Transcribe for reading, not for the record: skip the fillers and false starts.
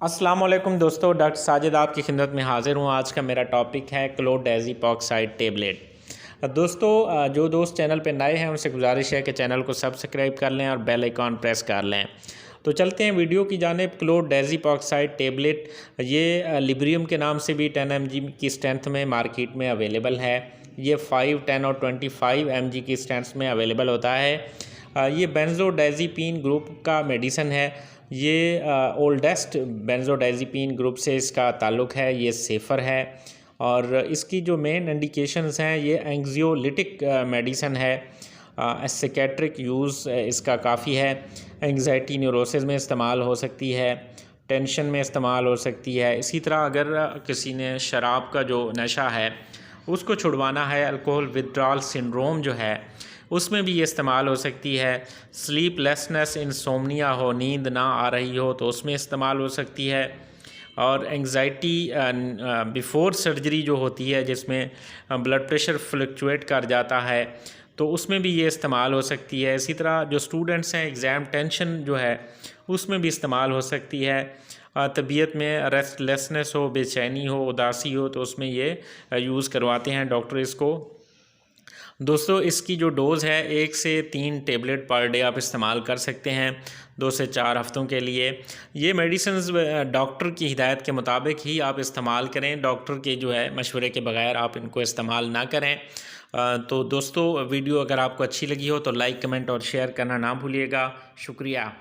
अस्सलाम वालेकुम दोस्तों, डॉक्टर साजिद आपकी खिदमत में हाज़िर हूँ। आज का मेरा टॉपिक है क्लोरडाइज़ेपोक्साइड टेबलेट। दोस्तों, जो दोस्त चैनल पे नए हैं उनसे गुजारिश है कि चैनल को सब्सक्राइब कर लें और बेल आइकॉन प्रेस कर लें। तो चलते हैं वीडियो की जानिब। क्लोरडाइज़ेपोक्साइड टेबलेट ये लिब्रियम के नाम से भी 10 mg की स्ट्रेंथ में मार्केट में अवेलेबल है। ये 5, 10 और 25 mg की स्ट्रेंथ में अवेलेबल होता है। ये बेंजोडाइज़ेपीन ग्रुप का मेडिसन है। ये ओल्डेस्ट बेंजोडाइज़ेपीन ग्रुप से इसका ताल्लुक़ है। ये सेफ़र है और इसकी जो मेन इंडिकेशंस हैं, ये एंग्जियोलिटिक मेडिसन है। साइकियाट्रिक यूज़ इसका काफ़ी है। एंग्जाइटी न्यूरोसिस में इस्तेमाल हो सकती है, टेंशन में इस्तेमाल हो सकती है। इसी तरह अगर किसी ने शराब का जो नशा है उसको छुड़वाना है, अल्कोहल विथड्रॉल सिंड्रोम जो है उसमें भी ये इस्तेमाल हो सकती है। स्लीपलेसनेस, इंसोम्निया हो, नींद ना आ रही हो तो उसमें इस्तेमाल हो सकती है। और एंग्जाइटी बिफ़ोर सर्जरी जो होती है, जिसमें ब्लड प्रेशर फ्लक्चुएट कर जाता है, तो उसमें भी ये इस्तेमाल हो सकती है। इसी तरह जो स्टूडेंट्स हैं, एग्ज़ाम टेंशन जो है उसमें भी इस्तेमाल हो सकती है। तबीयत में रेस्टलेसनेस हो, बेचैनी हो, उदासी हो, तो उसमें ये यूज़ करवाते हैं डॉक्टर इसको। दोस्तों, इसकी जो डोज़ है 1 से 3 टेबलेट पर डे आप इस्तेमाल कर सकते हैं 2 से 4 हफ़्तों के लिए। ये मेडिसिन्स डॉक्टर की हिदायत के मुताबिक ही आप इस्तेमाल करें। डॉक्टर के जो है मशवरे के बगैर आप इनको इस्तेमाल ना करें। तो दोस्तों, वीडियो अगर आपको अच्छी लगी हो तो लाइक, कमेंट और शेयर करना ना भूलिएगा। शुक्रिया।